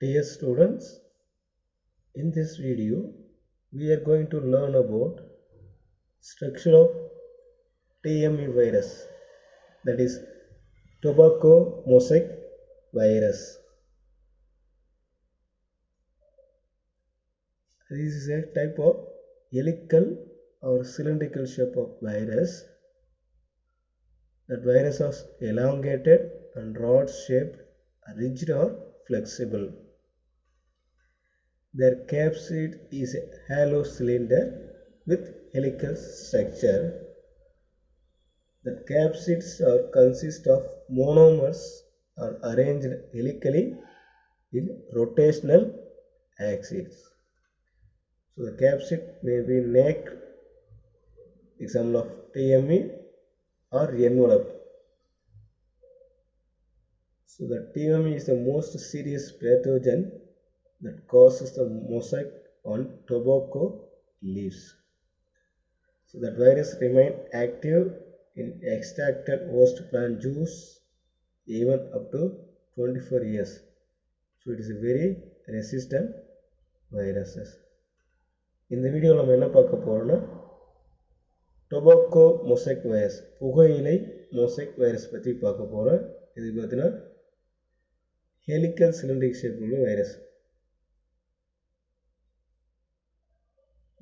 Dear students, in this video we are going to learn about structure of TME virus, that is tobacco mosaic virus. This is a type of helical or cylindrical shape of virus. That virus is elongated and rod shaped, rigid or flexible. Their capsid is a hollow cylinder with helical structure. The capsids consist of monomers are arranged helically in rotational axes. So the capsid may be neck, example of TME, or envelope. So the TME is the most serious pathogen that causes the mosaic on tobacco leaves. So that virus remain active in extracted host plant juice even up to 24 years. So it is a very resistant viruses. இந்த வீடியோவில் நம்ம என்ன பார்க்க போறோம்னா tobacco mosaic virus, புகையிலை mosaic virus பற்றி பார்க்க போகிறோம். இது பார்த்தீங்கன்னா ஹெலிக்கல் சிலிண்டரிக் ஷேப் உள்ள virus.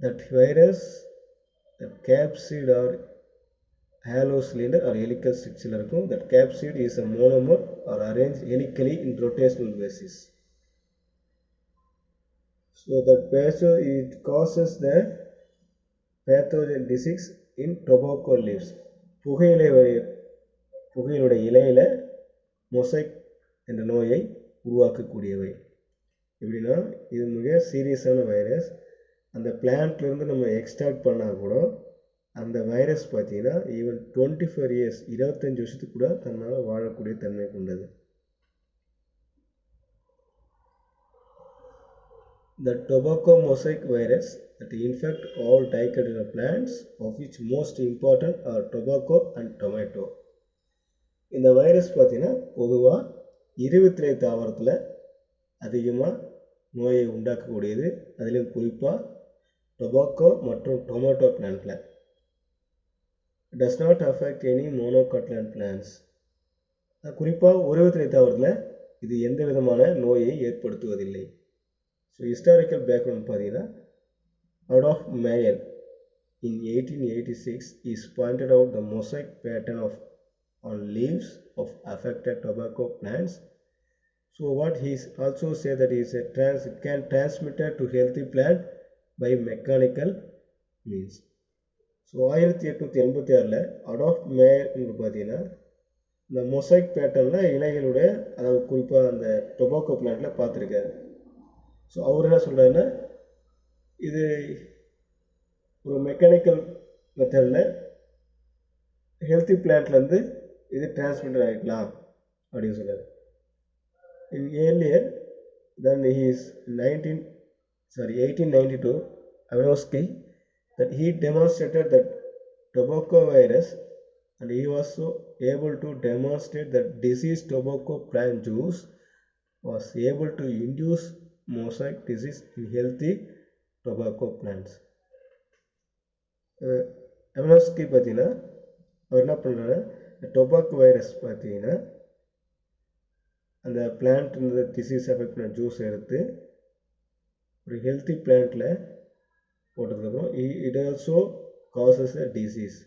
That virus, the capsid or hollow cylinder or helical structure இருக்கும். That capsid is a monomer or arranged helically in rotational basis. So that it causes the pathogen disease in tobacco leaves. புகையிலுடைய இலையில mosaic என்ற நோயை உருவாக்கக்கூடியவை. எப்படின்னா இது மிக சீரியஸான virus. அந்த பிளான்ட்லேருந்து நம்ம எக்ஸ்ட்ராக்ட் பண்ணால் கூட அந்த வைரஸ் பார்த்தீங்கன்னா ஈவன் 24 இயர்ஸ் 25 வருஷத்துக்கு கூட தன்னால் வாழக்கூடிய தன்மை கொண்டது. The tobacco mosaic virus that infect all dicotyledonous plants, of which most important are tobacco and tomato. இந்த வைரஸ் பார்த்தீங்கன்னா பொதுவாக 22 தாவரத்தில் அதிகமாக நோயை உண்டாக்கக்கூடியது. அதிலும் குறிப்பாக டொபாக்கோ மற்றும் tomato பிளான்ட்டில். Does not affect any monocotyledon plants. குறிப்பாக 22 தாவரத்தில் இது எந்த விதமான நோயை ஏற்படுத்துவதில்லை. ஸோ ஹிஸ்டாரிக்கல் பேக்ரவுண்ட் பார்த்தீங்கன்னா out of Mayer in 1886 is pointed out the mosaic pattern on leaves of affected tobacco plants. So what he also said that is it can transmitted to healthy plant by mechanical means. So 1886 Adolf mayor பார்த்தீங்கன்னா இந்த mosaic பேட்டர்னில் இலைகளுடைய அதாவது குறிப்பாக அந்த tobacco பிளான்ட்டில் பார்த்துருக்காரு. So அவர் என்ன சொல்கிறாருன்னா இது ஒரு மெக்கானிக்கல் மெத்தடில் ஹெல்த்தி பிளான்ட்லேருந்து இது டிரான்ஸ்மிட்டர் ஆகிக்கலாம் அப்படின்னு சொல்கிறார். In earlier than his 1892 Ivanovsky that he demonstrated that tobacco virus, and he was so able to demonstrate that diseased tobacco plant juice was able to induce mosaic disease in healthy tobacco plants. Ivanovsky பார்த்தீங்கன்னா அவர் என்ன பண்ணுறாரு, tobacco virus பார்த்தீங்கன்னா அந்த plant disease effect பண்ண juice எடுத்து ஒரு healthy பிளான்ட்டில் போட்டதுக்கப்புறம் it also causes a disease.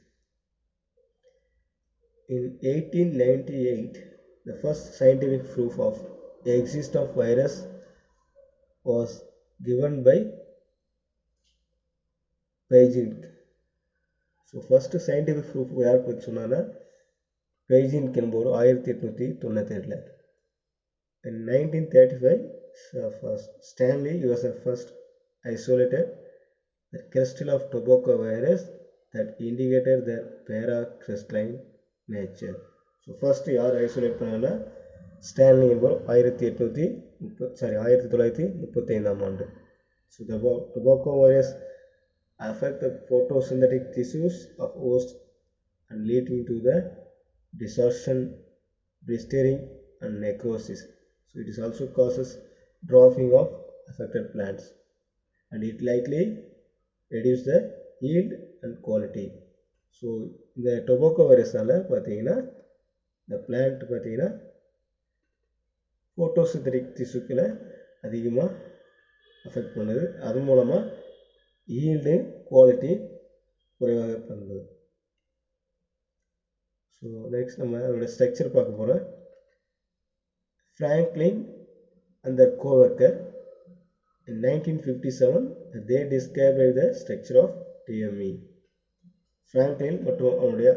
In 1898 the first scientific proof of the existence of virus was given by Pageant. So first scientific proof யார் பற்றி சொன்னான்னா Pageant என்பவர் 1897. In 1935 first Stanley was the first isolated the crystal of tobacco virus that indicated their paracrystalline nature. So first யார் isolate பண்ணாங்கன்னா Stanley என்பவர் 1935 ஆண்டு. So the tobacco virus affect the photosynthetic tissues of host and leading to the distortion, blistering and necrosis. So it is also causes dwarfing of affected plants, and it likely reduce the yield and quality. So இந்த tobacco வைரஸால் பார்த்தீங்கன்னா இந்த plant பார்த்தீங்கன்னா photosynthetic திசுக்களை அதிகமாக affect பண்ணுது. அது மூலமாக ஈல்டு குவாலிட்டி குறைவாக பண்ணுது. ஸோ நெக்ஸ்ட் நம்ம அதோட ஸ்ட்ரக்சர் பார்க்க போகிறோம். Franklin and their co-worker in 1957 they described the structure of TME. Franklin மற்றும் அவனுடைய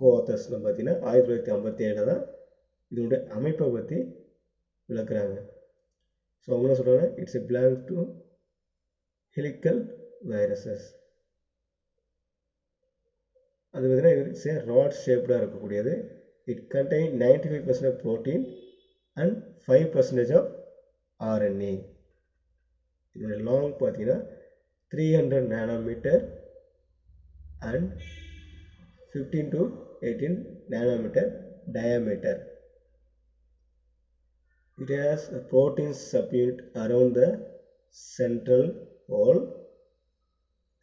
co-authors பார்த்தீங்கன்னா 1957 தான் இதனுடைய அமைப்பை பற்றி விளக்குறாங்க. ஸோ அவங்க என்ன சொல்கிறாங்க, it's a belong to helical viruses. அது பார்த்தீங்கன்னா இட்ஸ் ஏ ராட் ஷேப்டாக இருக்கக்கூடியது. It contain 95% of protein and 5% of RNA. இதோட லாங் பார்த்தீங்கன்னா 300 nanometer and 15 to 18 nanometer diameter. It has a protein subunit around the central wall.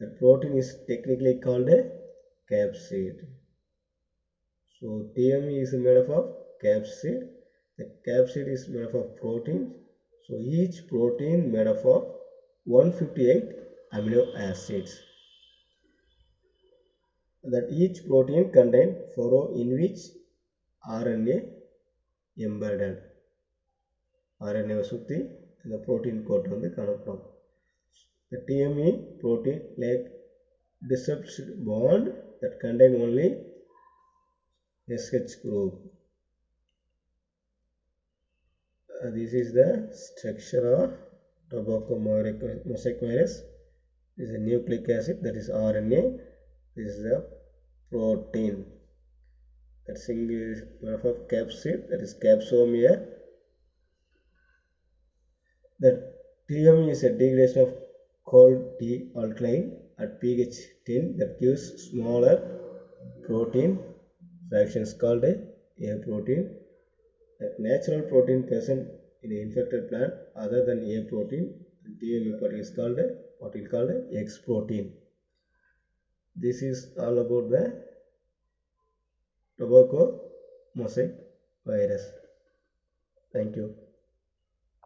The protein is technically called a capsid. So TME is made up of capsid. The capsid is made up of proteins. So each protein made up of 158 amino acids. That each protein contain 4 in which RNA embedded. RNA சுத்தி இந்த protein code வந்து காணப்படும். The TME protein like disrupted bond that contain only SH group. This is the structure of tobacco mosaic virus. This is a nucleic acid, that is RNA. This is the protein. That single is made of capsid, that is capsomere. The TME is a degradation of cold T alkaline at pH 10 that gives smaller protein fractions called A protein. The natural protein present in the infected plant other than A protein, TME part is called what we call X protein. This is all about the tobacco mosaic virus. Thank you.